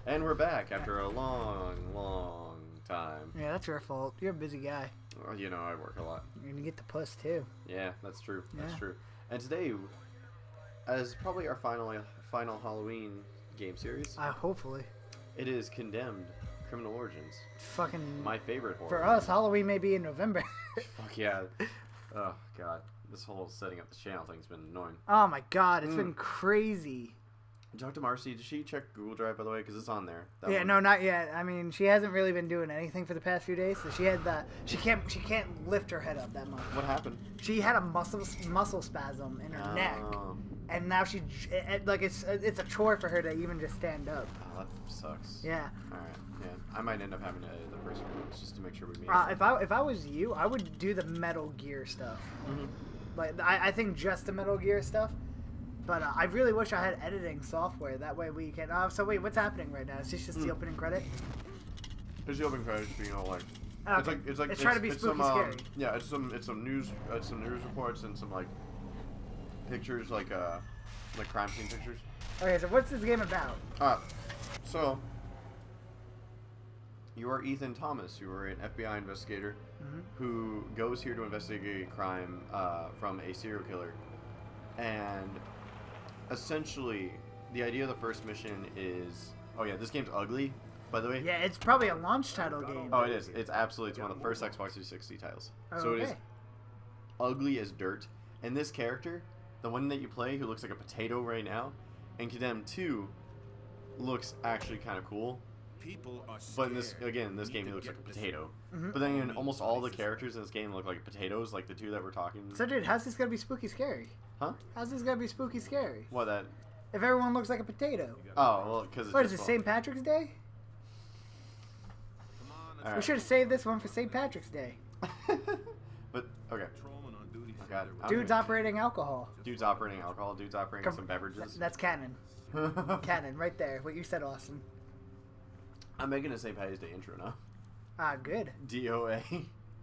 And we're back after a long, long time. Yeah, that's your fault. You're a busy guy. Well, you know, I work a lot. You're gonna get the puss too. Yeah, that's true. That's Yeah. true. And today, as probably our final Halloween game series, Hopefully. it is Condemned: Criminal Origins. Fucking. My favorite horror. For us, Halloween may be in November. Fuck yeah. Oh god, this whole setting up the channel thing's been annoying. Oh my god, it's been crazy. Talk to Marcy. Did she check Google Drive, by the way? Because it's on there. Yeah, no, not yet. I mean, she hasn't really been doing anything for the past few days. So she had she can't lift her head up that much. What happened? She had a muscle spasm in her neck, and now it's a chore for her to even just stand up. Oh, that sucks. Yeah. All right. Yeah, I might end up having to edit the first few minutes just to make sure we made it. If I was you, I would do the Metal Gear stuff. Mm-hmm. Like I think just the Metal Gear stuff. But I really wish I had editing software. That way we can. So wait, what's happening right now? Is this just the opening credit? It's the opening credits, you know, like okay. It's trying to be spooky scary. Yeah, it's some news reports and some like pictures, like crime scene pictures. Okay, so what's this game about? So you are Ethan Thomas. You are an FBI investigator who goes here to investigate a crime from a serial killer, and essentially, the idea of the first mission is... Oh yeah, this game's ugly, by the way. Yeah, it's probably a launch title game. Oh, it is. It's absolutely... It's one of the first Xbox 360 titles. Oh, so okay. it is ugly as dirt. And this character, the one that you play, who looks like a potato right now, in Condemned 2, looks actually kind of cool. But in this game, he looks like a potato. But then in almost all the characters in this game look like potatoes, like the two that we're talking. So dude, how's this gonna be spooky scary? Huh? How's this gonna be spooky scary? What, that? If everyone looks like a potato. Oh, well, because it's... What is it, St. Patrick's Day? Right. We should have saved this one for St. Patrick's Day. But, okay. Oh, God. Dude's operating alcohol. Dude's operating alcohol. Dude's operating some beverages. That's canon. Canon, right there. What you said, Austin. I'm making a St. Patty's Day intro now. Ah, good. DOA.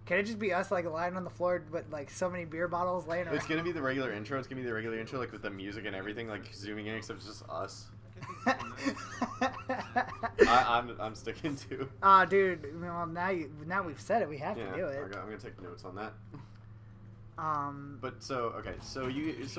Can it just be us, like, lying on the floor with, like, so many beer bottles laying around? It's going to be the regular intro. It's going to be the regular intro, like, with the music and everything, like, zooming in, except it's just us. I'm sticking to. Ah, dude. Well, now we've said it. We have to do it. Okay, I'm going to take notes on that. But, Okay. So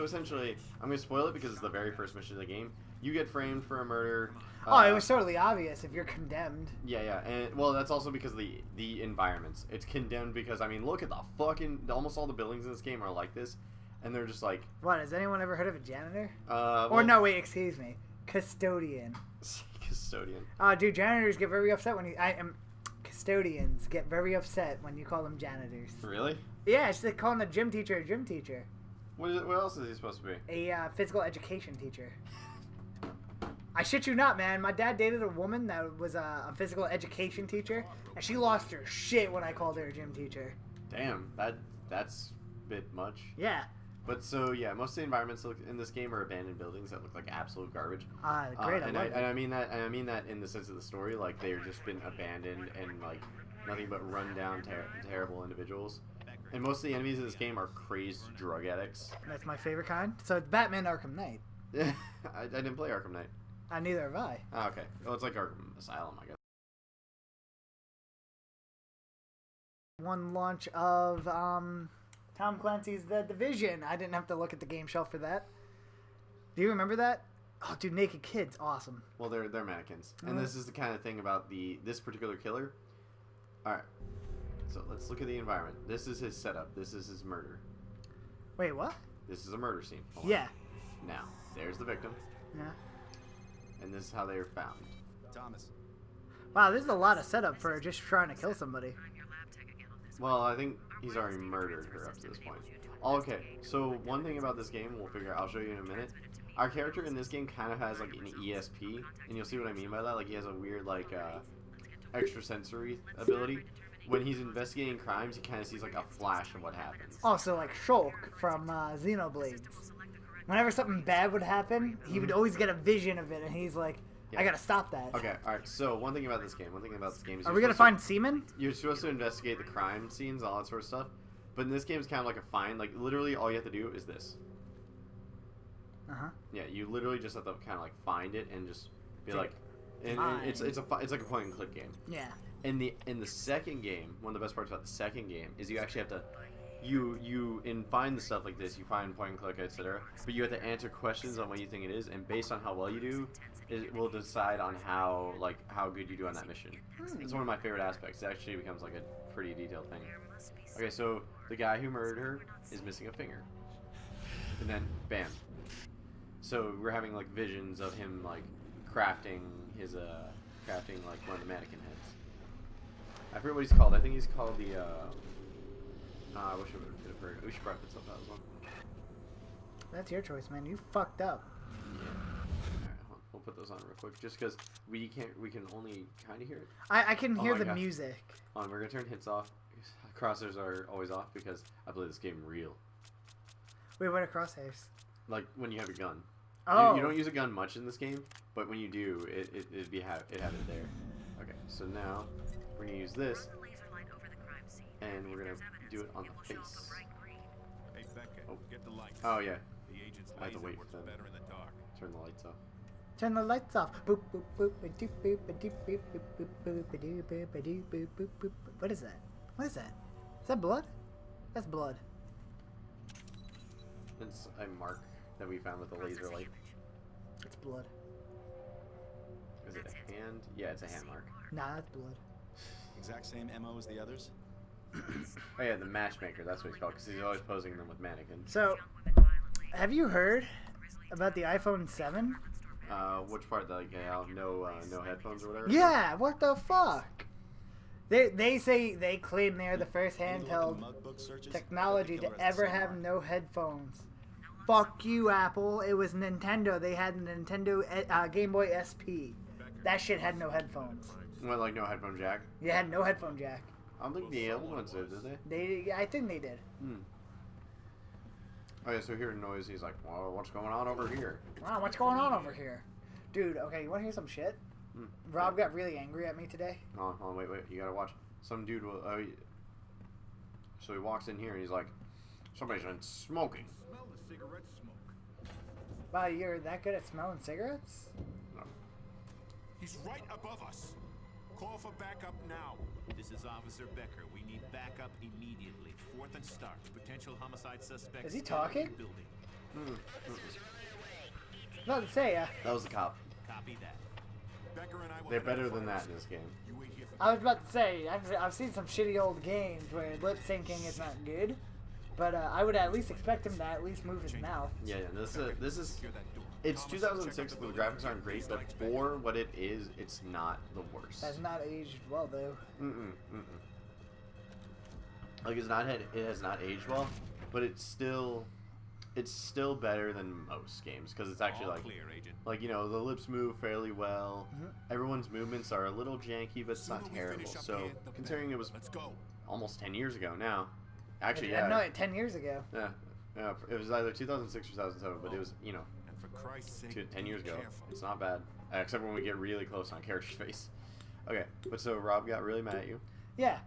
essentially, I'm going to spoil it because it's the very first mission of the game. You get framed for a murder. Oh, it was totally obvious if you're condemned. Yeah, and well, that's also because of the environments. It's condemned because, I mean, look at the fucking... Almost all the buildings in this game are like this, and they're just like... What, has anyone ever heard of a janitor? Well, no, wait, excuse me. Custodian. Custodian. Dude, janitors get very upset when custodians get very upset when you call them janitors. Really? Yeah, it's like calling a gym teacher a gym teacher. What else is he supposed to be? A physical education teacher. I shit you not, man. My dad dated a woman that was a physical education teacher, and she lost her shit when I called her a gym teacher. Damn, that's a bit much. Yeah. But so yeah, most of the environments in this game are abandoned buildings that look like absolute garbage. Great. And I mean that in the sense of the story, like they've just been abandoned and like nothing but run down, terrible individuals. And most of the enemies in this game are crazed drug addicts. That's my favorite kind. So it's Batman Arkham Knight. I didn't play Arkham Knight. Neither have I. Oh, okay. Well, it's like Arkham Asylum, I guess. One launch of Tom Clancy's The Division. I didn't have to look at the game shelf for that. Do you remember that? Oh, dude, naked kids, awesome. Well, they're mannequins, and this is the kind of thing about this particular killer. All right, so let's look at the environment. This is his setup. This is his murder. Wait, what? This is a murder scene. Hold yeah. On. Now, there's the victim. Yeah. And this is how they are found. Thomas. Wow, this is a lot of setup for just trying to kill somebody. Well, I think he's already murdered her up to this point. Okay, so one thing about this game, I'll show you in a minute. Our character in this game kind of has like an ESP, and you'll see what I mean by that. Like he has a weird like extrasensory ability. When he's investigating crimes, he kind of sees like a flash of what happens. Oh, so like Shulk from Xenoblade. Whenever something bad would happen, he would always get a vision of it, and he's like, I gotta stop that. Okay, alright, so one thing about this game is... Are we gonna find semen? You're supposed to investigate the crime scenes, all that sort of stuff, but in this game it's kind of like a find, like, literally all you have to do is this. Uh-huh. Yeah, you literally just have to kind of like find it and just be like, And it's like a point and click game. Yeah. In the second game, one of the best parts about the second game is you actually have to find the stuff like this, you find point and click, etc. But you have to answer questions on what you think it is, and based on how well you do, it will decide on how good you do on that mission. It's one of my favorite aspects. It actually becomes like a pretty detailed thing. Okay, so the guy who murdered her is missing a finger, and then bam. So we're having like visions of him like crafting like one of the mannequin heads. I forget what he's called. I think he's called the I wish I would have heard. We should probably put something out as well. That's your choice, man. You fucked up. Yeah. Alright, we'll put those on real quick, just because we can only kind of hear it. I can hear the music. Hold on, we're gonna turn hits off. Crosshairs are always off because I play this game real. Wait, what are crosshairs? Like when you have a gun. Oh. You don't use a gun much in this game, but when you do, it have it there. Okay, so now we're gonna use this, and we're gonna do it on the face. Hey, Becca, get the lights. Oh yeah. The agent's I have to laser wait works for them. better in the dark. Turn the lights off. Turn the lights off. Boop boop boop ba doop boop ba doop boop boop boop boop ba doop boop ba doop boop boop boop. What is that? What is that? Is that blood? That's blood. It's a mark that we found with a laser light. It's blood. Is it a hand? Yeah, it's a hand mark. Nah, that's blood. Exact same MO as the others? Oh yeah, the matchmaker. That's what he's called, because he's always posing them with mannequins. So, have you heard about the iPhone 7? Which part? Like, no headphones or whatever. Yeah. What the fuck? They say they claim they're the first handheld technology to ever have no headphones. Fuck you, Apple. It was Nintendo. They had a Nintendo Game Boy SP. That shit had no headphones. What, like no headphone jack? You had no headphone jack. I don't think the old ones did they? I think they did. Oh yeah, so hearing noise, he's like, well, what's going on over here? Wow, what's going on over here? Dude, okay, you want to hear some shit? Rob got really angry at me today. Hold on, wait, you gotta watch. Some dude will, so he walks in here and he's like, somebody's been smoking. Smell the cigarette smoke. Wow, you're that good at smelling cigarettes? No. He's right above us. Call for backup now. This is Officer Becker. We need backup immediately. 4th and Stark. Potential homicide suspects. Is he talking? Building. Nothing to say, That was the cop. Copy that. Becker and I will They're head better out than fire. that in this game. You wait here for I was about to say, I've seen some shitty old games where lip syncing is not good, but I would at least expect him to at least move his mouth. Yeah, this is. secure that door. It's 2006, but the graphics aren't great. But for what it is, it's not the worst. Has not aged well though. Like it has not aged well, but it's still better than most games because it's actually All like clear, Agent. like the lips move fairly well. Everyone's movements are a little janky, but it's not Sooner we terrible. finish up So here, the considering it was Let's go. almost 10 years ago now, actually I yeah, know it 10 years ago. yeah, it was either 2006 or 2007, but it was And for Christ's sake, 10 years be ago. careful. It's not bad, except when we get really close on a character's face. Okay, but so Rob got really mad at you. Yeah,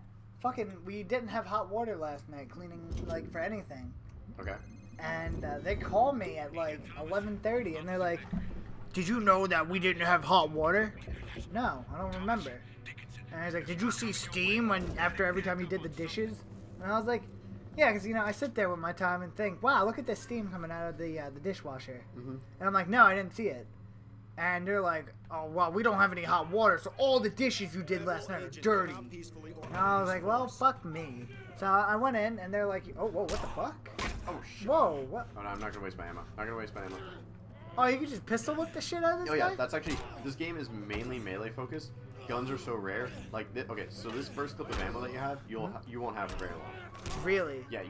fucking, we didn't have hot water last night cleaning like for anything, Okay. and they call me at like 11:30, and they're like, "Did you know that we didn't have hot water?" No, I don't remember. And I was like, "Did you see steam after every time you did the dishes?" And I was like, "Yeah, because I sit there with my time and think, wow, look at the steam coming out of the dishwasher." And I'm like, "No, I didn't see it." And they're like, "Oh, well, we don't have any hot water, so all the dishes you did last night are dirty." And I was like, "Well, fuck me." So I went in, and they're like, "Oh, whoa, what the fuck? Oh shit. Whoa, what? Oh no, I'm not gonna waste my ammo. Oh, you can just pistol whip the shit out of this Oh yeah, guy?" that's actually, this game is mainly melee focused. Guns are so rare. Like, okay, so this first clip of ammo that you have, you won't have it very long. Really? Yeah,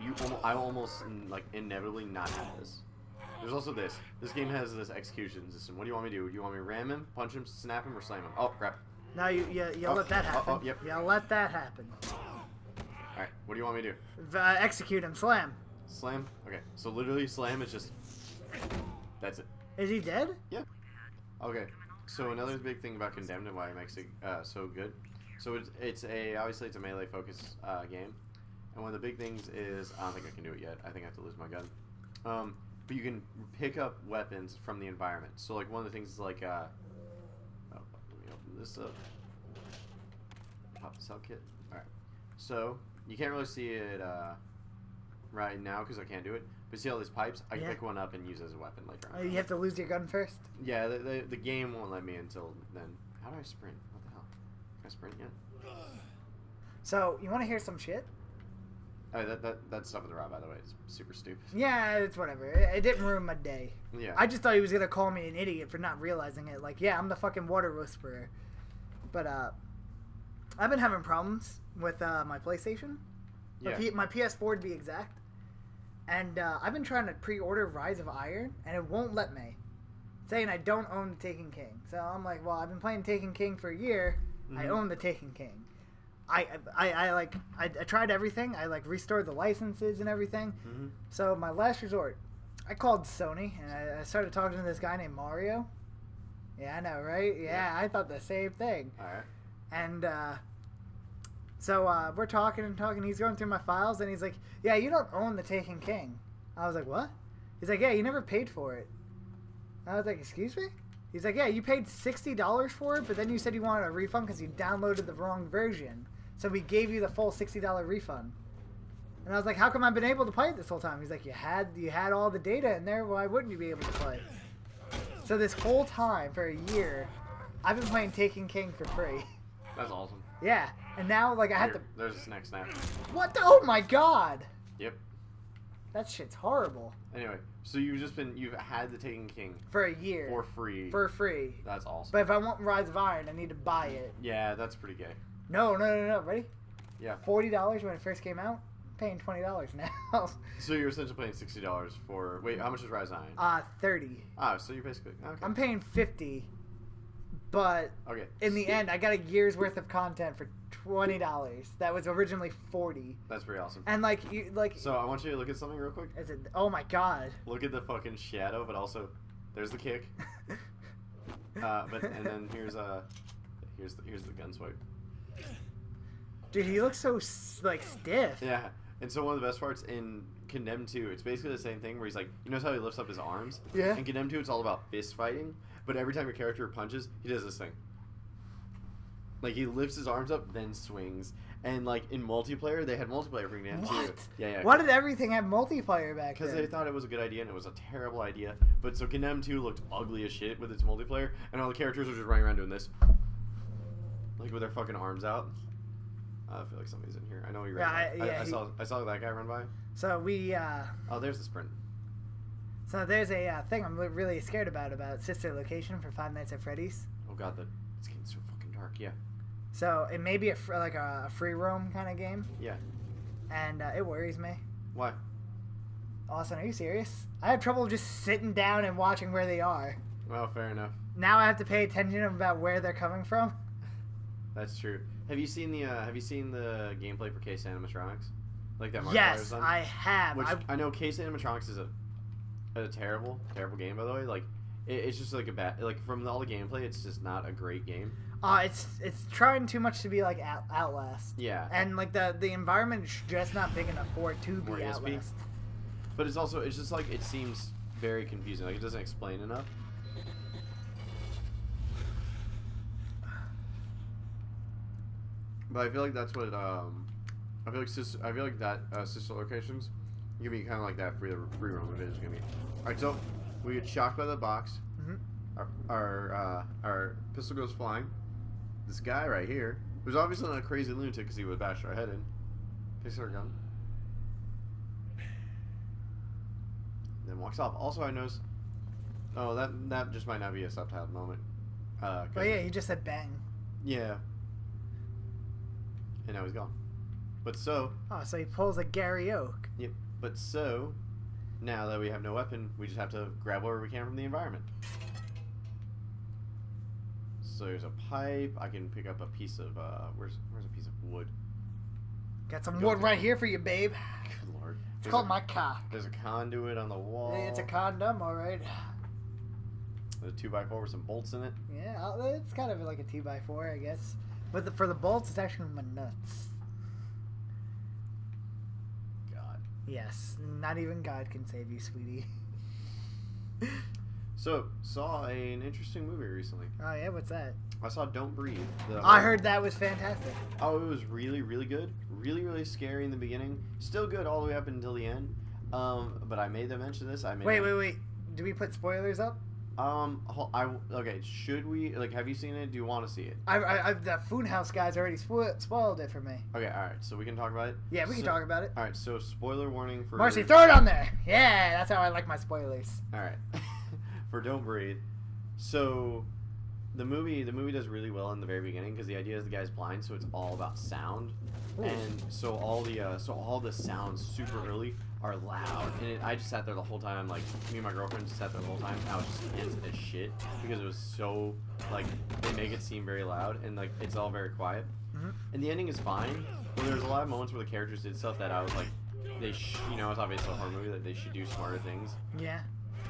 I almost like inevitably not have this. There's also this. This game has this execution system. What do you want me to do? Do you want me to ram him, punch him, snap him, or slam him? Oh crap. No, you let that happen. yep. You let that happen. All right, what do you want me to do? Execute him, slam. Slam? Okay, so literally slam is just, that's it. Is he dead? Yeah. Okay. So another big thing about Condemned and why it makes it so good. So obviously it's a melee focused game, and one of the big things is I don't think I can do it yet. I think I have to lose my gun. But you can pick up weapons from the environment. So like one of the things is like let me Open this up. Pop this out kit. Alright. So, you can't really see it right now because I can't do it. But see all these pipes? I can pick one up and use it as a weapon later on. You have to lose your gun first? Yeah, the game won't let me until then. How do I sprint? What the hell? Can I sprint yet? So, you want to hear some shit? Oh, that stuff with the rod, by the way, is super stupid. Yeah, it's whatever. It didn't ruin my day. Yeah. I just thought he was going to call me an idiot for not realizing it. Like, yeah, I'm the fucking water whisperer. But, I've been having problems with my PlayStation. Yeah. My PS4 to be exact. And I've been trying to pre-order Rise of Iron, and it won't let me. Saying I don't own the Taken King. So I'm like, well, I've been playing Taken King for a year. I own the Taken King. I tried everything. I like restored the licenses and everything. So my last resort, I called Sony and I started talking to this guy named Mario. Yeah, I know, right? Yeah, I thought the same thing. All right. And so we're talking and talking. He's going through my files and he's like, "Yeah, you don't own the Taken King." I was like, "What?" He's like, "Yeah, you never paid for it." I was like, "Excuse me?" He's like, "Yeah, you paid $60 for it, but then you said you wanted a refund because you downloaded the wrong version. So we gave you the full $60 refund." And I was like, "How come I've been able to play it this whole time?" He's like, "You had all the data in there. Why wouldn't you be able to play?" So this whole time for a year, I've been playing Taken King for free. That's awesome. Yeah, and now like I have to. There's a snack snap. What? Oh my god! Yep. That shit's horrible. Anyway, so you've had the Taken King For a year. for free. For free. That's awesome. But if I want Rise of Iron, I need to buy it. Yeah, that's pretty gay. No. Ready? Yeah. $40 when it first came out. I'm paying $20 now. So you're essentially paying $60 for. Wait, how much is Rise of Iron? 30. Oh, so you're basically okay. I'm paying 50, but Okay. in the end, I got a year's worth of content for $20. That was originally 40. That's pretty awesome. And like you like. So I want you to look at something real quick. Is it? Oh my god. Look at the fucking shadow, but also there's the kick. And then here's the gun swipe. Dude, he looks so like stiff. Yeah. And so one of the best parts in Condemned 2, it's basically the same thing where he's like, you notice how he lifts up his arms? Yeah. In Condemned 2, it's all about fist fighting, but every time your character punches, he does this thing. Like, he lifts his arms up, then swings. And, like, in multiplayer, they had multiplayer for Condemned 2. What? Yeah. Why did everything have multiplayer back then? Because they thought it was a good idea, and it was a terrible idea. But so Condemned 2 looked ugly as shit with its multiplayer, and all the characters were just running around doing this. Like, with their fucking arms out. I feel like somebody's in here. I know he ran by. I saw that guy run by. So we, Oh, there's the sprint. So there's a thing I'm really scared about Sister Location for Five Nights at Freddy's. Oh god, it's getting so fucking dark, yeah. So it may be a free roam kind of game. Yeah. And it worries me. Why? Austin, are you serious? I have trouble just sitting down and watching where they are. Well, fair enough. Now I have to pay attention about where they're coming from. That's true. Have you seen the gameplay for Case Animatronics? Like that Markiplier's Yes, done? I have. Which I know Case Animatronics is a terrible game, by the way. Like it's just like a bad, like from all the gameplay, it's just not a great game. It's trying too much to be like Outlast. Yeah. And like the environment is just not big enough for it to be Outlast. But it's just like it seems very confusing. Like it doesn't explain enough. But I feel like that's what I feel like that sister locations gonna be kind of like that free roam it is gonna be. All right, so we get shocked by the box. Our pistol goes flying. This guy right here, who's obviously not a crazy lunatic because he would bash our head in, picks our gun, then walks off. Also, I noticed. Oh, that just might not be a subtitled moment. Oh yeah, he just said bang. Yeah. And now he's gone. But so... Oh, so he pulls a Gary Oak. Yep. But so, now that we have no weapon, we just have to grab whatever we can from the environment. So there's a pipe. I can pick up a piece of... where's a piece of wood? Got some wood right here for you, babe. Good lord. It's called my cock. There's a conduit on the wall. It's a condom, alright. There's a 2x4 with some bolts in it. Yeah, it's kind of like a 2x4, I guess. But for the bolts, it's actually my nuts. God. Yes, not even God can save you, sweetie. So, saw an interesting movie recently. Oh yeah, what's that? I saw Don't Breathe. I heard that was fantastic. Oh, it was really, really good. Really, really scary in the beginning. Still good all the way up until the end. But I made them mention this. Wait. Do we put spoilers up? Okay. Should we have you seen it? Do you want to see it? The Food House guys already spoiled it for me. Okay. All right. So we can talk about it. Yeah, we can talk about it. All right. So spoiler warning for Marcy, throw it on there. Yeah, that's how I like my spoilers. All right. For Don't Breathe. So the movie does really well in the very beginning because the idea is the guy's blind, so it's all about sound. Ooh. And so all the sounds super early are loud, and I just sat there the whole time. Like, me and my girlfriend just sat there the whole time. And I was just tense as shit because it was so they make it seem very loud, and it's all very quiet. Mm-hmm. And the ending is fine, but there's a lot of moments where the characters did stuff that I was like, it's obviously a horror movie that they should do smarter things. Yeah,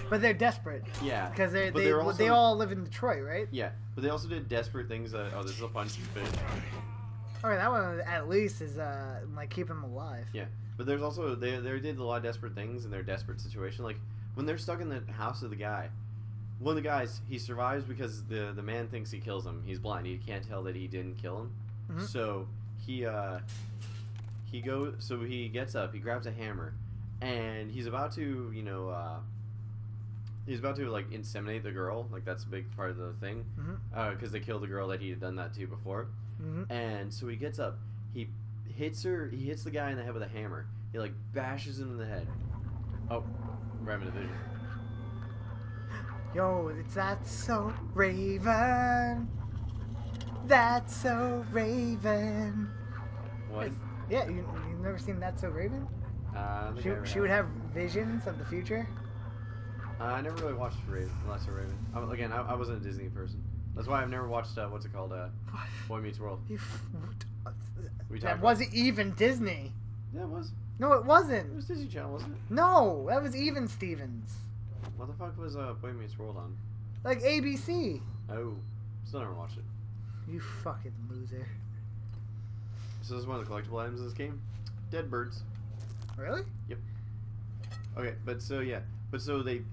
but they're desperate. Yeah, because they all live in Detroit, right? Yeah, but they also did desperate things. This is a fun fish. All right, that one at least is keep them alive. Yeah. But there's also they did a lot of desperate things in their desperate situation. Like when they're stuck in the house of the guy, one of the guys, he survives because the man thinks he kills him. He's blind. He can't tell that he didn't kill him. Mm-hmm. So he gets up, he grabs a hammer, and he's about to inseminate the girl. Like that's a big part of the thing. Because they killed the girl that he had done that to before. Mm-hmm. And so he gets up, he hits the guy in the head with a hammer. He bashes him in the head. Oh, grabbing a vision. Yo, it's That's So Raven. That's So Raven. What? Yeah, you've never seen That's So Raven? She would have visions of the future. I never really watched Raven. That's So Raven. I wasn't a Disney person. That's why I've never watched what's it called? Boy Meets World. That wasn't even Disney. Yeah, it was. No, it wasn't. It was Disney Channel, wasn't it? No, that was Even Stevens. What the fuck was Boy Meets World on? ABC. Oh, still never watched it. You fucking loser. So this is one of the collectible items of this game. Dead birds. Really? Yep. Okay,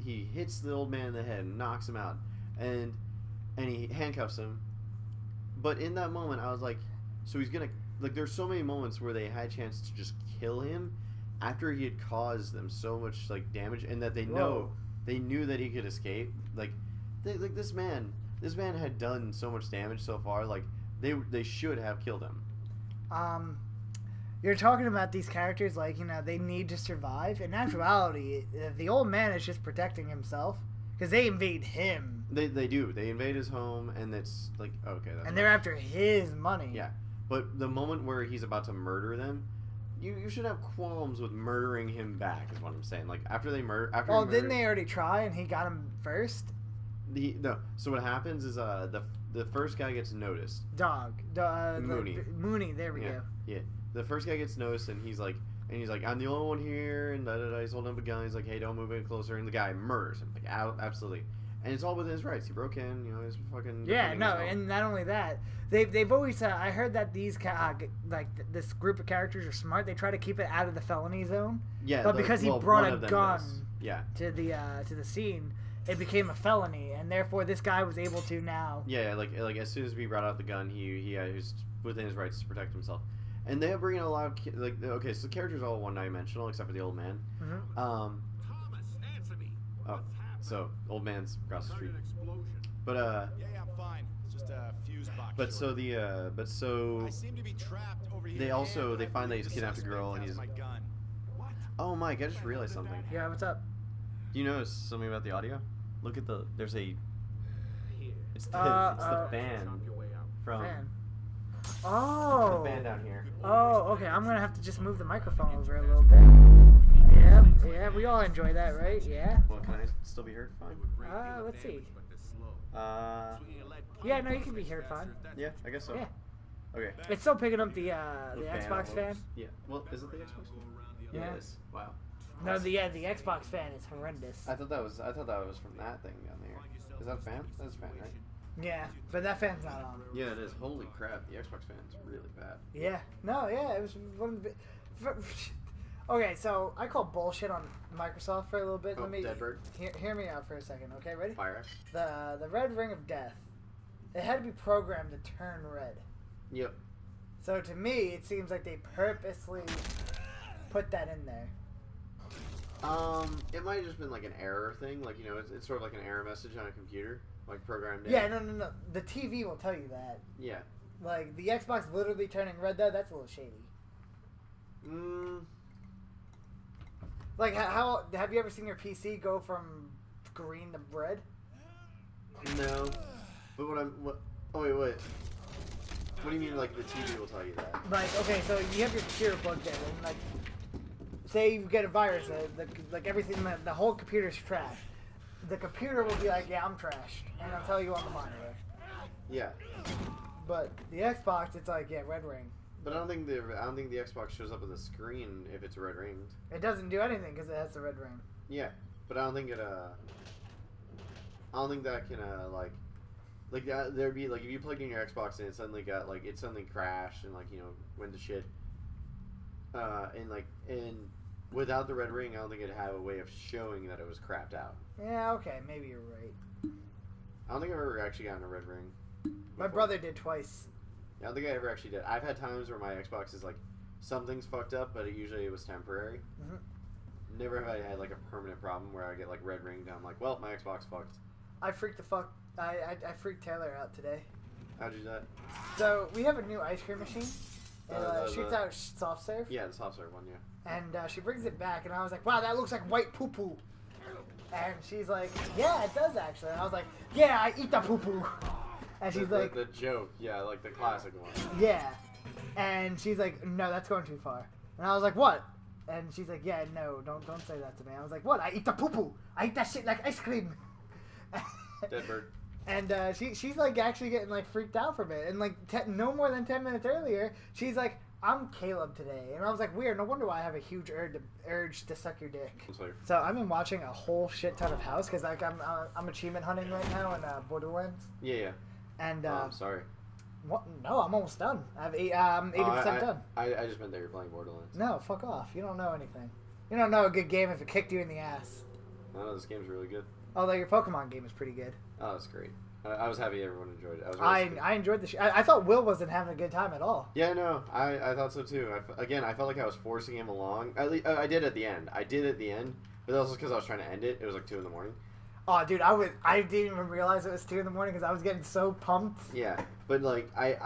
he hits the old man in the head and knocks him out, and he handcuffs him. But in that moment, I was like, so he's gonna there's so many moments where they had a chance to just kill him after he had caused them so much damage, and that they knew that he could escape. This man had done so much damage so far. They should have killed him. You're talking about these characters they need to survive. In actuality, the old man is just protecting himself because they invade him. They do. They invade his home, and it's okay. That's and they're after his money. Yeah. But the moment where he's about to murder them, you should have qualms with murdering him back, is what I'm saying. After they murder... didn't they already try and he got him first? No. So what happens is the first guy gets noticed. Mooney. Mooney, there we go. Yeah. The first guy gets noticed, and he's like, I'm the only one here, and he's holding up a gun. He's like, hey, don't move in closer. And the guy murders him. Absolutely. And it's all within his rights. He broke in, he's fucking... Yeah, no, and not only that, they've always... I heard that these, this group of characters are smart. They try to keep it out of the felony zone. Yeah, but because he brought a gun to the scene, it became a felony, and therefore this guy was able to now... Yeah, as soon as we brought out the gun, he was within his rights to protect himself. And they bring in a lot of... okay, so the characters are all one-dimensional, except for the old man. Mm-hmm. Thomas, answer me. So, old man's across the street. But, Yeah, I'm fine. It's just a fuse box. But so I seem to be trapped over here. They find that he's kidnapped a girl, and he's... What? Oh, Mike, I just realized something. Yeah, what's up? Do you notice something about the audio? Look at there's a... It's the fan from... Fan. Oh! The fan down here. Oh, okay, I'm gonna have to just move the microphone over a little bit. Yeah, we all enjoy that, right? Yeah. Well, can I still be heard fine? Let's see. Yeah, no, you can be heard fine. Yeah, I guess so. Yeah. Okay. It's still picking up the Xbox fan. Yeah. Well, is it the Xbox fan? Yeah, it is. Wow. No, the Xbox fan is horrendous. I thought that was from that thing down there. Is that a fan? That's a fan, right? Yeah, but that fan's not on. Yeah, it is. Holy crap, the Xbox fan is really bad. Yeah. No, yeah, it was one of the... Okay, so I call bullshit on Microsoft for a little bit. Deadbird. Hear me out for a second, okay? Ready? Fire. The Red Ring of Death. it had to be programmed to turn red. Yep. So to me, it seems like they purposely put that in there. It might have just been like an error thing. Like, you know, it's sort of like an error message on a computer, like programmed in. Yeah, no. The TV will tell you that. Yeah. Like, the Xbox literally turning red, though, that's a little shady. Like, how have you ever seen your PC go from green to red? No. But oh, wait. What do you mean, like, the TV will tell you that? Like, okay, so you have your computer plugged in, and, like, say you get a virus, like, everything, the whole computer's trashed. The computer will be like, yeah, I'm trashed, and it'll tell you on the monitor. Yeah. But the Xbox, it's like, yeah, red ring. But I don't think the Xbox shows up on the screen if it's red ringed. It doesn't do anything because it has the red ring. Yeah, but I don't think that can there'd be like if you plugged in your Xbox and it suddenly crashed and like, you know, went to shit. And without the red ring, I don't think it'd have a way of showing that it was crapped out. Yeah, okay, maybe you're right. I don't think I've ever actually gotten a red ring. My brother did twice. Yeah, I don't think I ever actually did. I've had times where my Xbox is like, something's fucked up, but it was temporary. Mm-hmm. Never have I had like a permanent problem where I get like red ringed and I'm like, well, my Xbox fucked. I freaked I freaked Taylor out today. How'd you do that? So we have a new ice cream machine. It shoots out soft serve. Yeah, the soft serve one, yeah. And she brings it back, and I was like, wow, that looks like white poo poo. And she's like, yeah, it does actually. And I was like, yeah, I eat the poo poo. And she's like, the joke, yeah, like the classic one. Yeah. And she's like, no, that's going too far. And I was like, what? And she's like, yeah, no, don't say that to me. I was like, what? I eat the poo poo. I eat that shit like ice cream. Dead bird. And she's like actually getting like freaked out from it. And like no more than 10 minutes earlier, she's like, I'm Caleb today. And I was like, weird. No wonder why I have a huge urge to suck your dick. So I've been watching a whole shit ton of House because like I'm achievement hunting right now in Borderlands. Yeah. And I'm sorry. What? No, I'm almost done. I'm 80% done. I just meant that you're playing Borderlands. No, fuck off. You don't know anything. You don't know a good game if it kicked you in the ass. No, this game's really good. Although your Pokemon game is pretty good. Oh, that's great. I was happy everyone enjoyed it. I enjoyed the I thought Will wasn't having a good time at all. Yeah, no, I thought so too. I felt like I was forcing him along. I did at the end. But that was because I was trying to end it. It was like 2 in the morning. Oh, dude, I didn't even realize it was 2 in the morning because I was getting so pumped. Yeah, but like I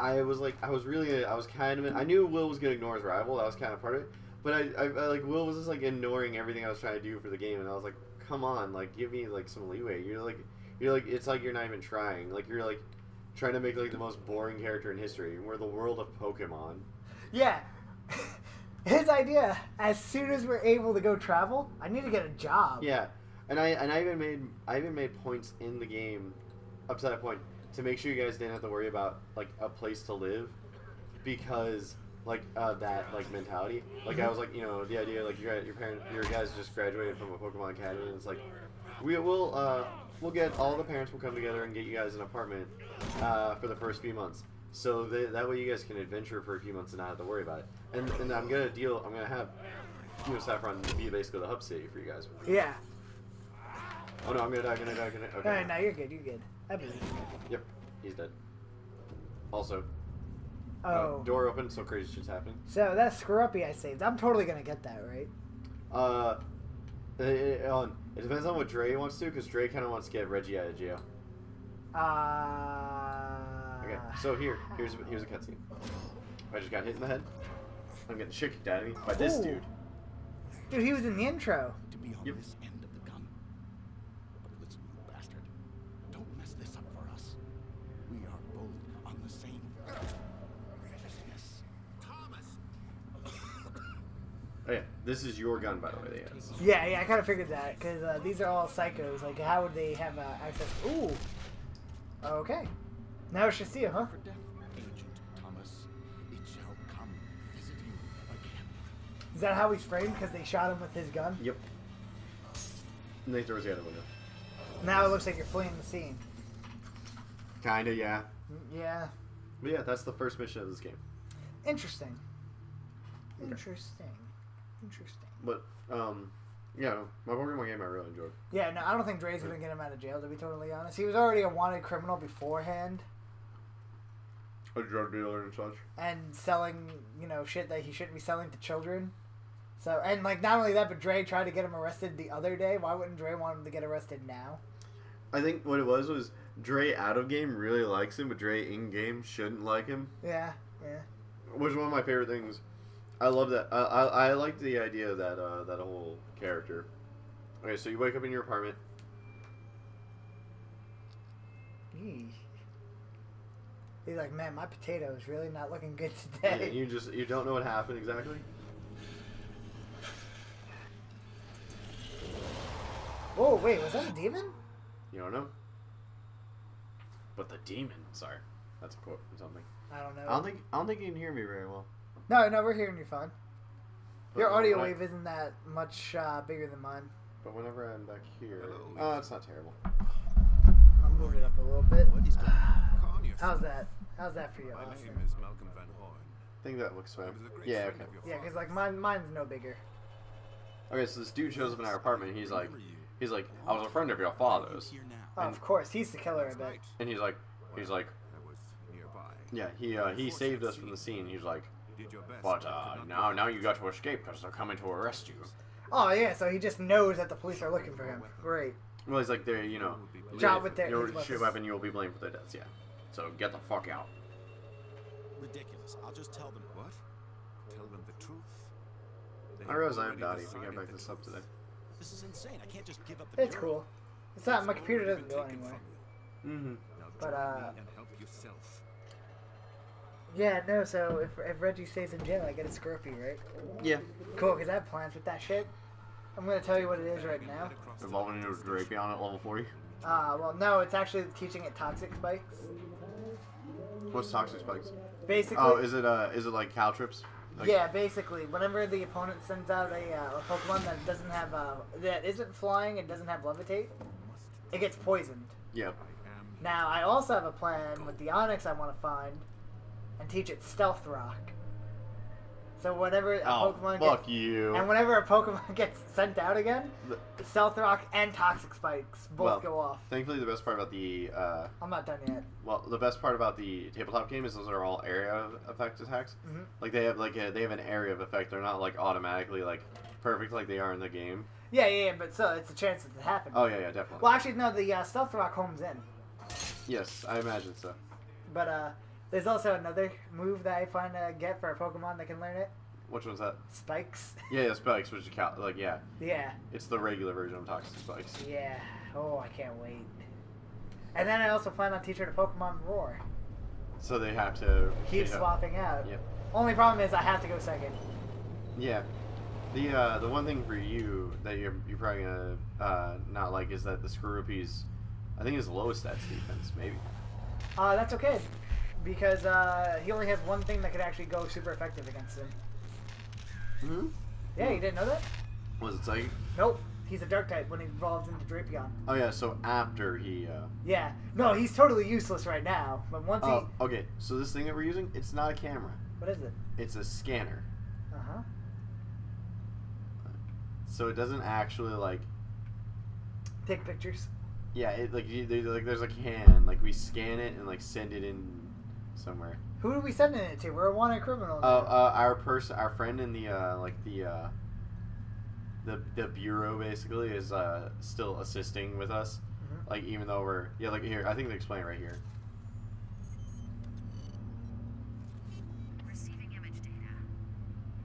knew Will was gonna ignore his rival. That was kind of part of it. But I like Will was just like ignoring everything I was trying to do for the game, and I was like, come on, like give me like some leeway. You're like it's like you're not even trying. Like you're like trying to make like the most boring character in history. We're the world of Pokemon. Yeah. His idea, as soon as we're able to go travel, I need to get a job. Yeah. And I even made points in the game up to that point to make sure you guys didn't have to worry about like a place to live because like that like mentality. Like I was like, you know, the idea like your guys just graduated from a Pokemon Academy and it's like we'll get all the parents will come together and get you guys an apartment for the first few months. So that way you guys can adventure for a few months and not have to worry about it. And I'm gonna have Saffron be basically the hub city for you guys. Yeah. Oh no, I'm gonna die. Okay. Alright, no, you're good. I believe you. Yep, he's dead. Also, door open, so crazy shit's happening. So that Screw-Uppy I saved, I'm totally gonna get that, right? It depends on what Dre wants to, because Dre kind of wants to get Reggie out of jail. Okay, so here's a cutscene. I just got hit in the head. I'm getting shit kicked out of me by this dude. Dude, he was in the intro. To be on this end of the gun. But listen, you bastard. Don't mess this up for us. We are both on the same business. Thomas! Oh yeah, this is your gun, by the way. Yeah, I kind of figured that, because these are all psychos. Like, how would they have access? Ooh. Okay. Now it's just you, huh? For death, Agent Thomas, it shall come visit you again. Is that how he's framed? Because they shot him with his gun? Yep. And they throw his head out the window. Now it looks like you're fleeing the scene. Kinda, yeah. Yeah. But yeah, that's the first mission of this game. Interesting. Okay. Interesting. But, yeah, my Pokemon game I really enjoyed. Yeah, no, I don't think Dre's going to get him out of jail, to be totally honest. He was already a wanted criminal beforehand. A drug dealer and such. And selling, you know, shit that he shouldn't be selling to children. So, and like not only that, but Dre tried to get him arrested the other day. Why wouldn't Dre want him to get arrested now? I think what it was Dre out of game really likes him, but Dre in game shouldn't like him. Yeah, yeah. Which is one of my favorite things. I love that. I like the idea of that that whole character. Okay, so you wake up in your apartment. Eesh. He's like, man, my potato is really not looking good Yeah, today. you don't know what happened exactly. Whoa, wait, was that a demon? You don't know. But the demon. Sorry, that's a quote from something. I don't know. I don't think you can hear me very well. No, we're hearing you fine. But Your audio when wave isn't that much bigger than mine. But whenever I'm back here, Hello. oh, it's not terrible. I'll move it up a little bit. What is going on? Calm yourself. How's that? How's that for you, My Austin? name is Malcolm Van Horn. I think that looks fine. I was a great Yeah, friend okay. of your Yeah, because father's. like mine's no bigger. Okay, so this dude shows up in our apartment. He's like, Remember you. I was a friend of your father's, Here now. Oh, of course, he's the killer, I That's bet. right. and he's like, I was nearby. yeah, he saved us from the scene. He's like, You did your best. but could now not you got to escape because they're coming to arrest you. Oh yeah, so he just knows that the police are looking for him. Great. Well, he's like, they're, you know, Shot with their- your his weapons. weapon, you will be blamed for their deaths. Yeah, so get the fuck out. Ridiculous. I'll just tell them. What? Tell them the truth. They I have realize I'm already dotty. We decided got back the this up truth. today. This is insane. I can't just give up the It's bureau. cool. It's not. My It's computer already doesn't been go taken anywhere. from you. Mm-hmm. Now But, join me and help yourself. Yeah, no. So if Reggie stays in jail, I get a Scorpio, right? Yeah. Cool, because I have plans with that shit. I'm gonna tell you what it is right now. Right across the Evolving into a Drapion at level 40. Well, no, it's actually teaching it toxic spikes. What's toxic spikes? Basically. Oh, is it like Caltrips? Like, Yeah, basically, whenever the opponent sends out a Pokemon that doesn't have that isn't flying and doesn't have levitate, it gets poisoned. Yeah. I am Now, I also have a plan with the Onyx I want to find and teach it Stealth Rock. So whenever a Oh, Pokemon fuck gets you. and whenever a Pokemon gets sent out again, The- Stealth Rock and Toxic Spikes both Well, go off. Thankfully, the best part about the I'm not done yet. the best part about the tabletop game is those are all area effect attacks. Mhm. Like they have they have an area of effect. They're not like automatically like perfect like they are in the game. Yeah, but so it's a chance that it happens. Oh yeah, definitely. Well, actually, no, the Stealth Rock homes in. Yes, I imagine so. But there's also another move that I find to get for a Pokemon that can learn it. Which one's that? Spikes. Yeah, Spikes, which is yeah, Yeah. it's the regular version of Toxic Spikes. Yeah. Oh, I can't wait. And then I also plan on teaching her to Pokemon Roar. So they have to Keep yeah. swapping out. Yep. Only problem is I have to go second. Yeah. The one thing for you that you're probably gonna not like is that the Skorupi's, I think his lowest stats defense maybe. That's okay. Because he only has one thing that could actually go super effective against him. Hmm. Yeah, you didn't know that? Was it psychic? Nope. He's a dark type when he evolves into Drapion. Oh yeah. So after he. Yeah. No, he's totally useless right now. But once Oh, okay. So this thing that we're using, it's not a camera. What is it? It's a scanner. Uh-huh. So it doesn't actually like. Take pictures. Yeah, it there's a can, like we scan it and like send it in somewhere. Who are we sending it to? We're a wanted criminal. Our friend in the the bureau basically is still assisting with us. Mhm. Like even though we're like here, I think they explain it right here. Receiving image data.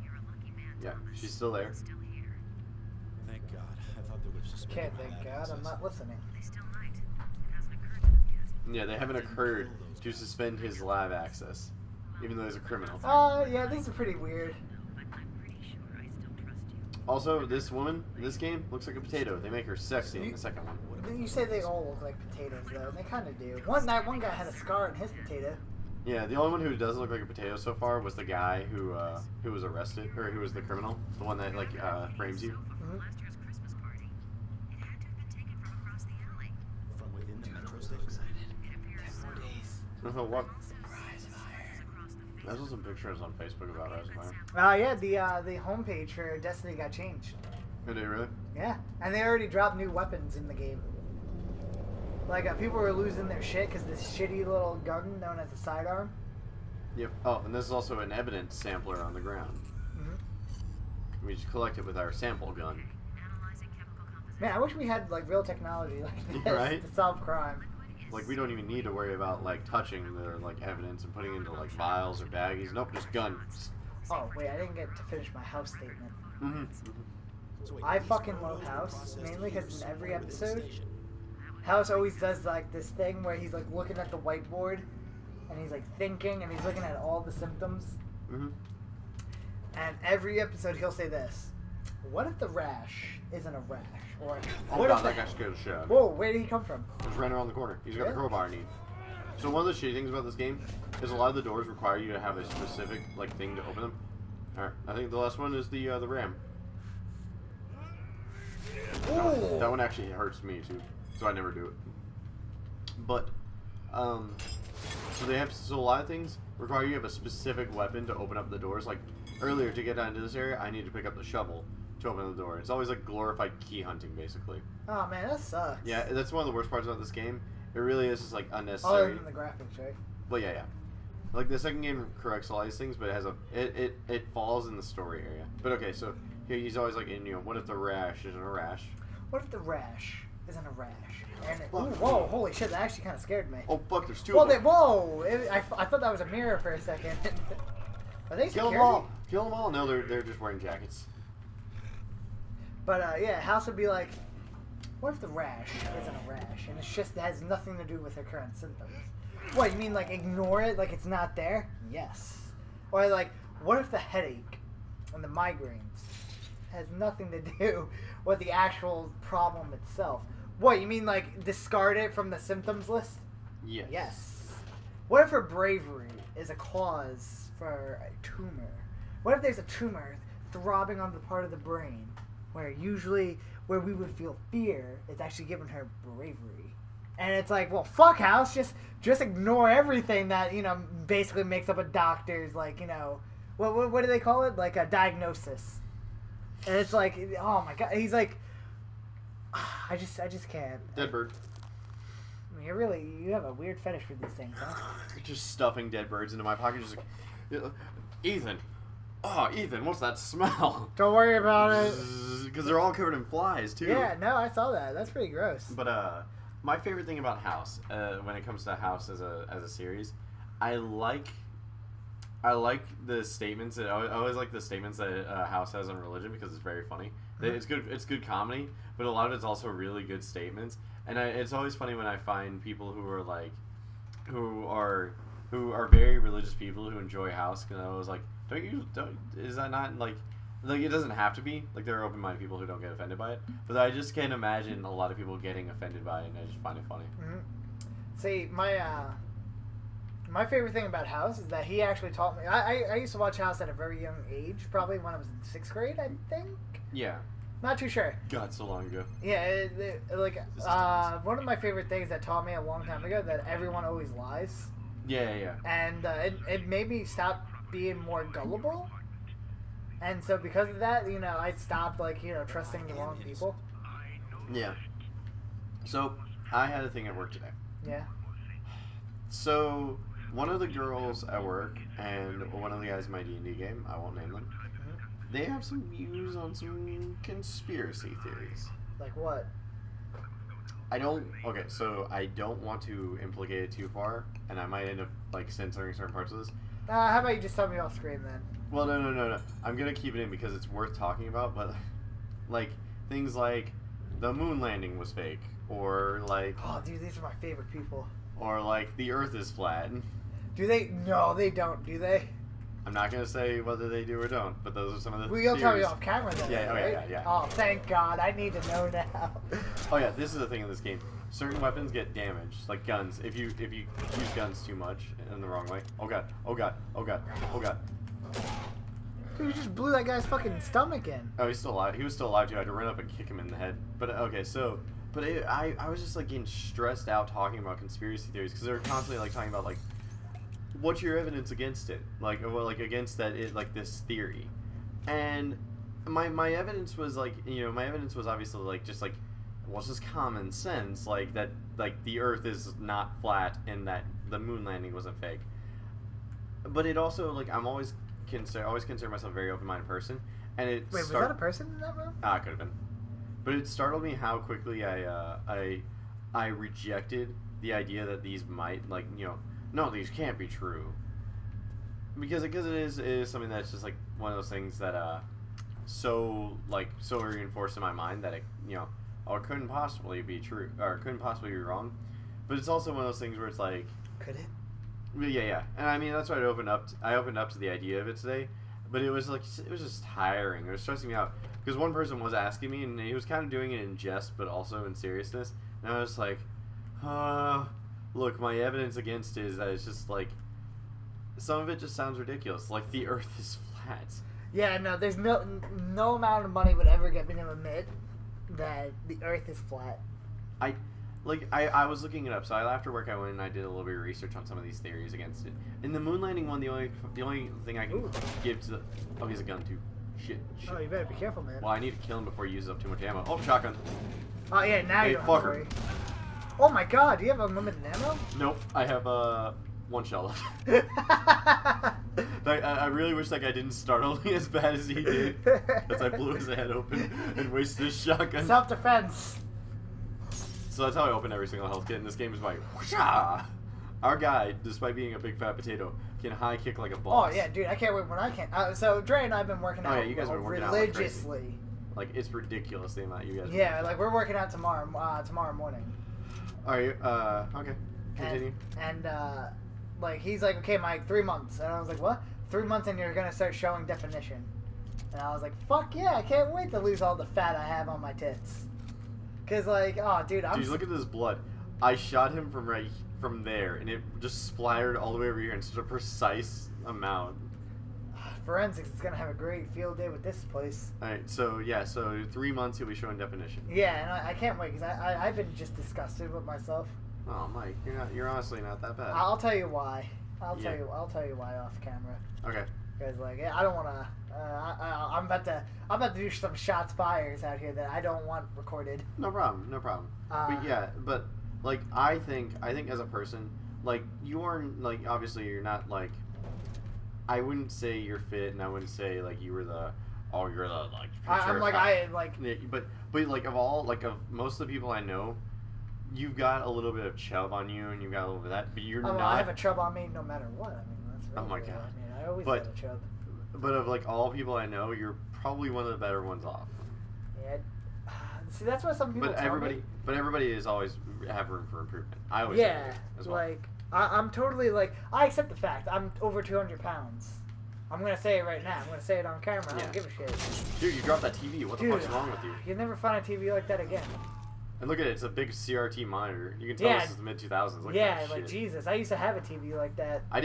You're a lucky man, Yeah, Thomas. she's still there. Still here. Thank God. I thought they would suspend Can't my thank lab God. access. I'm not listening. They still might. It hasn't occurred to them yet. Yeah, they haven't occurred to suspend his lab access, even though he's a criminal. Yeah, this is pretty weird. But I'm pretty sure I still trust you. Also, this woman in this game looks like a potato. They make her sexy in the second one. You say they all look like potatoes, though, and they kind of do. One guy had a scar in his potato. Yeah, the only one who doesn't look like a potato so far was the guy who was arrested, or who was the criminal, the one that like frames you. From last year's Christmas party. It had to have been taken from across the alley. From within the metro station. It appears so. What? Surprise fire. I saw some pictures on Facebook about us, man. Yeah, the homepage for Destiny got changed. Did they really? Yeah, and they already dropped new weapons in the game. Like, people were losing their shit because this shitty little gun known as a sidearm Yep. Oh, and this is also an evidence sampler on the ground. Mm-hmm. We just collect it with our sample gun. Analyzing chemical composition. Man, I wish we had like real technology like this Right? to solve crime. Like, we don't even need to worry about, like, touching the, like, evidence and putting it into, like, vials or baggies. Nope, just gun. Oh wait, I didn't get to finish my house statement. Mm-hmm. So wait, I these fucking were love all House, processed mainly through because in some every permanent episode, station. House always does like this thing where he's like looking at the whiteboard, and he's like thinking, and he's looking at all the symptoms. Mm-hmm. And every episode he'll say this: "What if the rash isn't a rash?" Or Oh, "What God, if that the guy scared the shit out of me. Whoa, where did he come from?" He's right around the corner. He's got the Really? crowbar I need. So one of the shitty things about this game is a lot of the doors require you to have a specific, like, thing to open them. Alright, I think the last one is the ram. Ooh. That one actually hurts me, too. So I never do it. But, so a lot of things require you to have a specific weapon to open up the doors. Like, earlier, to get down to this area, I need to pick up the shovel to open the door. It's always like glorified key hunting, basically. Oh man, that sucks. Yeah, that's one of the worst parts about this game. It really is just, like, Other unnecessary. than the graphics, right? But yeah. Like, the second game corrects a lot of these things, but it has it falls in the story area. But okay, so here he's always like, what if the rash isn't a rash? What if the rash isn't a rash? And ooh, whoa, holy shit, that actually kind of scared me. Oh fuck, there's two Well, of them. I thought that was a mirror for a second. Are they Kill security? them all. Kill them all. No, they're just wearing jackets. But yeah, House would be like, what if the rash isn't a rash and it's just it has nothing to do with her current symptoms? What, you mean like ignore it like it's not there? Yes. Or like, what if the headache and the migraines has nothing to do with the actual problem itself? What, you mean like discard it from the symptoms list? Yes. Yes. What if her bravery is a cause for a tumor? What if there's a tumor throbbing on the part of the brain where where we would feel fear is actually giving her bravery? And it's like, well, fuck House, just ignore everything that, basically makes up a doctor's, like, what do they call it? Like a diagnosis. And it's like, oh my god, he's like, I just can't. Dead bird. I mean, you have a weird fetish for these things, huh? Just stuffing dead birds into my pocket. Just like, Ethan. Oh, Ethan, what's that smell? Don't worry about it. Because they're all covered in flies too. Yeah, no, I saw that. That's pretty gross. But my favorite thing about House, when it comes to House as a series, I like the statements. I always like the statements that House has on religion because it's very funny. It's good. It's good comedy, but a lot of it's also really good statements. And it's always funny when I find people who are very religious people who enjoy House. Because I was like, is that not like it doesn't have to be like there are open-minded people who don't get offended by it, but I just can't imagine a lot of people getting offended by it, and I just find it funny. Mm-hmm. See, my favorite thing about House is that he actually taught me. I used to watch House at a very young age, probably when I was in 6th grade, I think. Yeah. Not too sure. God, so long ago. Yeah, one of my favorite things that taught me a long time ago that everyone always lies, Yeah. and it made me stop being more gullible. And so because of that, I stopped trusting the wrong people. Yeah. So I had a thing at work today. Yeah. So one of the girls at work and one of the guys in my D&D game, I won't name them, they have some views on some conspiracy theories. Like what? Okay, so I don't want to implicate it too far, and I might end up censoring certain parts of this. How about you just tell me off screen then? Well, no. I'm gonna keep it in because it's worth talking about. But things like the moon landing was fake, or oh, dude, these are my favorite people. or the Earth is flat. Do they? No, they don't. Do they? I'm not gonna say whether they do or don't, but those are some of the. Well, you'll tell me theories. off camera then. Yeah, right? yeah. Oh, thank God! I need to know now. Oh yeah, this is the thing in this game. Certain weapons get damaged, like guns. If you use guns too much in the wrong way. Oh god. Dude, you just blew that guy's fucking stomach in. Oh, he's still alive. He was still alive too. I had to run up and kick him in the head. But okay, so, I was just getting stressed out talking about conspiracy theories because they were constantly talking about what's your evidence against it, against that this theory, and my evidence was my evidence was obviously just just common sense that the Earth is not flat and that the moon landing wasn't fake. but it also like I'm always consider myself a very open-minded person, and it Wait, was that a person in that room? Ah, it could have been, but it startled me how quickly I rejected the idea that these might like no, these can't be true, because it is something that's just like one of those things that so reinforced in my mind that it it couldn't possibly be true or it couldn't possibly be wrong, but it's also one of those things where it's like, Could it? yeah, and I mean that's why I opened up to the idea of it today, but it was just tiring. It was stressing me out because one person was asking me and he was kind of doing it in jest but also in seriousness, and I was like, look, my evidence against it is that it's just like some of it just sounds ridiculous, like the Earth is flat. Yeah, no, there's no amount of money would ever get me to admit that the Earth is flat. I was looking it up, so after work I went and I did a little bit of research on some of these theories against it. In the moon landing one, the only thing I can give to oh, he's a gun too. Shit. Oh, you better be careful, man. Well, I need to kill him before he uses up too much ammo. Oh, shotgun. Oh yeah, now Hey, you don't have to fucker. worry. Oh my God, do you have unlimited ammo? Nope, I have one shell left. I really wish that guy didn't startle me as bad as he did, as I blew his head open and wasted his shotgun. Self-defense. So that's how I open every single health kit in this game is by whoosha! Our guy, despite being a big fat potato, can high kick like a boss. Oh yeah, dude, I can't wait when I can. So Dre and I have been working out yeah, you guys have been working out like crazy. religiously. Like it's ridiculous the amount you guys. Yeah, like we're working out tomorrow morning. Are you? Okay. Continue. And like he's like, okay, Mike, 3 months, and I was like, what? 3 months and you're gonna start showing definition. And I was like, fuck yeah, I can't wait to lose all the fat I have on my tits. Cause like, oh dude, Dude, look at this blood. I shot him from there, and it just splattered all the way over here in such a precise amount. Forensics is gonna have a great field day with this place. Alright, so yeah, so 3 months he'll be showing definition. Yeah, and I can't wait because I've been just disgusted with myself. Oh, Mike, you're honestly not that bad. I'll tell you why. I'll Yeah. tell you why off camera. Okay. Because like I don't want to. I'm about to do some shots fires out here that I don't want recorded. No problem. But yeah, but like I think as a person, like you aren't like obviously you're not like. I wouldn't say you're fit, and I wouldn't say like you're the like. I'm like I like. Yeah, but like of most of the people I know, you've got a little bit of chub on you, and you've got a little bit of that, but you're not. I have a chub on me no matter what. I mean, that's really Oh my good. God. I mean, I always But- got a chub. But of like all people I know, you're probably one of the better ones off. Yeah. See, that's what some people. But tell me. everybody is always have room for improvement. I always Yeah, say that as well. like I'm totally like I accept the fact I'm over 200 pounds. I'm gonna say it right now. I'm gonna say it on camera. I Yeah. don't give a shit. Dude, you dropped that TV. What the Dude, fuck's wrong with you? You'll never find a TV like that again. And look at it. It's a big CRT monitor. You can tell Yeah. this is the mid 2000s. Look Yeah, at that like shit. Jesus, I used to have a TV like that. I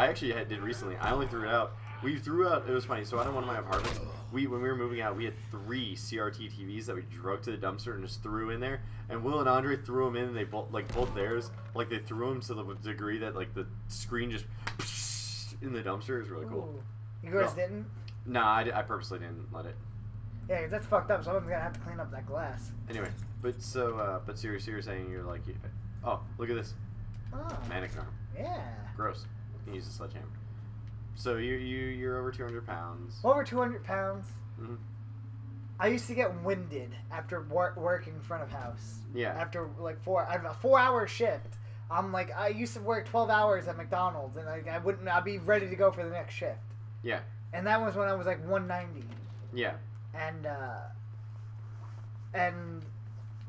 actually did recently. I only threw it out. We threw out. It was funny. So out of one of my apartments, when we were moving out, we had 3 CRT TVs that we drug to the dumpster and just threw in there. And Will and Andre threw them in. And they both theirs, like they threw them to the degree that like the screen just in the dumpster. It was really cool. Ooh. You guys No. didn't? Nah, I purposely didn't let it. Yeah, 'cause that's fucked up. Someone's gonna have to clean up that glass. Anyway, but you're saying you're like, oh, look at this Oh, mannequin arm. yeah. Gross. You can use a sledgehammer. So you're over 200 pounds. Over 200 pounds. Mhm. I used to get winded after working front of house. Yeah. After like I have a 4-hour shift. I'm like, I used to work 12 hours at McDonald's, and I'd be ready to go for the next shift. Yeah. And that was when I was like 190. Yeah. And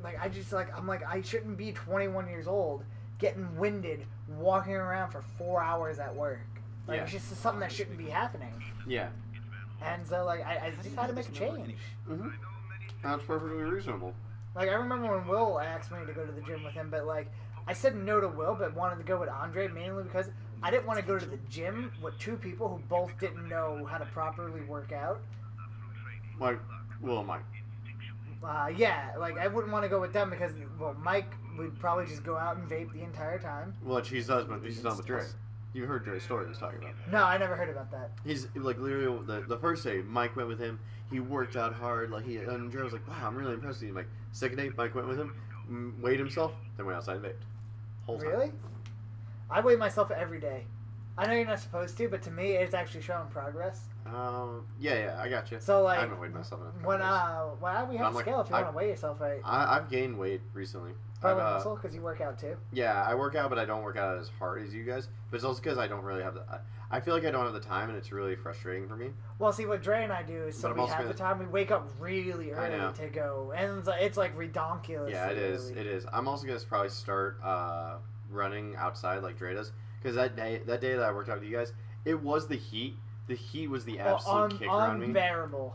like I'm like I shouldn't be 21 years old getting winded walking around for 4 hours at work. Like Yeah. it's just something that shouldn't be happening. Yeah. And so like I just had to make a change. Mm-hmm. That's perfectly reasonable. Like I remember when Will asked me to go to the gym with him, but like I said no to Will, but wanted to go with Andre mainly because I didn't want to go to the gym with 2 people who both didn't know how to properly work out. Like, Will and Mike. Yeah, like I wouldn't want to go with them because well, Mike would probably just go out and vape the entire time. Well, she's husband, but she's not with Dre. You heard Dre's story. He's talking about. No, I never heard about that. He's like literally the first day Mike went with him. He worked out hard. Like and Dre was like, "Wow, I'm really impressed with you." Like second day, Mike went with him, weighed himself, then went outside and vaped. Whole time. Really? I weigh myself every day. I know you're not supposed to, but to me, it's actually showing progress. Yeah, I got you. So like, I haven't weighed myself enough. when we have I'm a like, scale if you want to weigh yourself, right? I've gained weight recently. Probably muscle because you work out too. Yeah, I work out, but I don't work out as hard as you guys. But it's also because I don't really have the. I feel like I don't have the time, and it's really frustrating for me. Well, see, what Dre and I do is, so But we I'm also have the time. We wake up really I know. early to go, and it's like redonkulous. Yeah, it is. It is. I'm also gonna probably start running outside like Dre does, because that day that I worked out with you guys, it was the heat. The heat was the absolute kicker on me. Unbearable.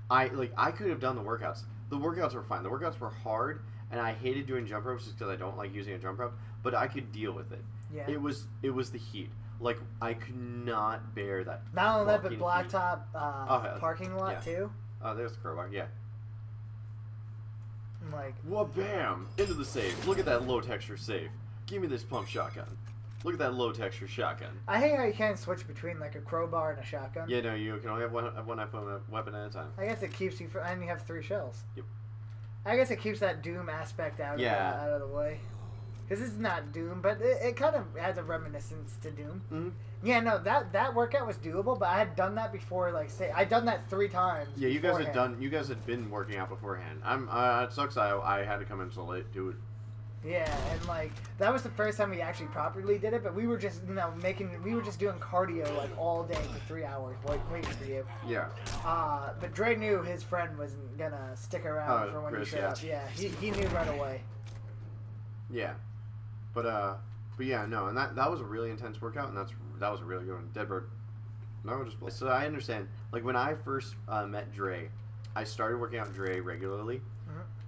I could have done the workouts. The workouts were fine. The workouts were hard, and I hated doing jump ropes just because I don't like using a jump rope. But I could deal with it. Yeah. It was the heat. Like, I could not bear that. Not only that, but fucking blacktop yeah. parking lot Yeah. too. Oh, there's the crowbar. Yeah. I'm like, Whoa, bam! Into the save. Look at that low texture save. Give me this pump shotgun. Look at that low texture shotgun. I hate how you can't switch between like a crowbar and a shotgun. Yeah, no, you can only have one weapon at a time. I guess it keeps you, and you have 3 shells. Yep. I guess it keeps that Doom aspect out of the way. Because it's not Doom, but it kind of has a reminiscence to Doom. Mm-hmm. Yeah, no, that workout was doable, but I had done that before. Like, say, I'd done that 3 times. Yeah, you guys had beforehand. You guys had been working out beforehand. It sucks. I had to come in so late to do it. Yeah, and like that was the first time we actually properly did it. But we were just we were just doing cardio like all day for 3 hours, waiting for you. Yeah. But Dre knew his friend wasn't gonna stick around for when Chris, he showed up. Yeah, he knew right away. Yeah. But yeah, no, and that was a really intense workout, and that was a really good one. Deadbird. No, just so I understand. Like when I first met Dre, I started working out Dre regularly,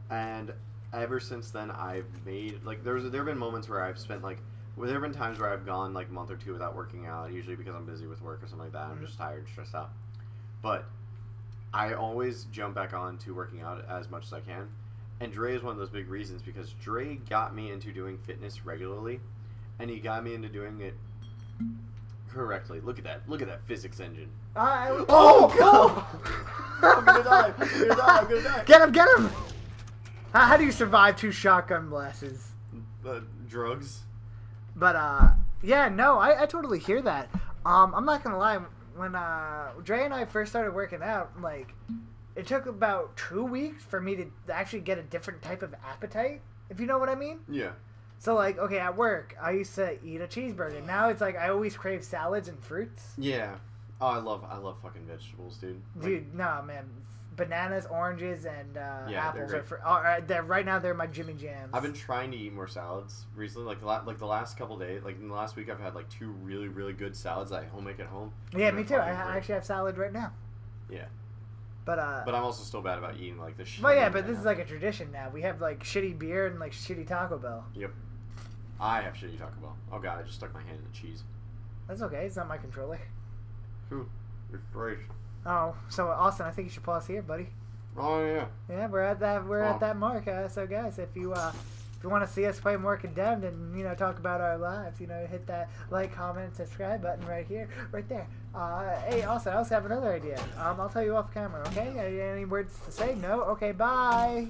and ever since then I've made like there have been moments where I've spent like there have been times where I've gone like a month or 2 without working out, usually because I'm busy with work or something like that. I'm just tired, stressed out. But I always jump back on to working out as much as I can. And Dre is one of those big reasons because Dre got me into doing fitness regularly, and he got me into doing it correctly. Look at that! Look at that physics engine. Oh God! I'm gonna die! I'm gonna die! Get him! How do you survive 2 shotgun blasts? Drugs. But yeah, no, I totally hear that. I'm not gonna lie. When Dre and I first started working out, like, it took about 2 weeks for me to actually get a different type of appetite, if you know what I mean. Yeah. So, like, okay, at work, I used to eat a cheeseburger. Now it's like I always crave salads and fruits. Yeah. Oh, I love fucking vegetables, dude. Dude, no, man. Bananas, oranges, and apples they're are right now they're my Jimmy Jams. I've been trying to eat more salads recently. Like the last couple days, like in the last week, I've had like 2 really really good salads that I homemake at home. Yeah, me too. I actually have salad right now. Yeah. But I'm also still bad about eating like the shit. Well, yeah, but this is like a tradition now. We have like shitty beer and like shitty Taco Bell. Yep. I have shitty Taco Bell. Oh god, I just stuck my hand in the cheese. That's okay. It's not my controller. Whew. It's fresh. Oh, so Austin, I think you should pause here, buddy. Oh yeah. Yeah, we're at that mark. So guys, if you want to see us play more Condemned and talk about our lives, hit that like, comment, and subscribe button right here, right there. Hey, Austin, I also have another idea. I'll tell you off camera. Okay? Any words to say? No. Okay. Bye.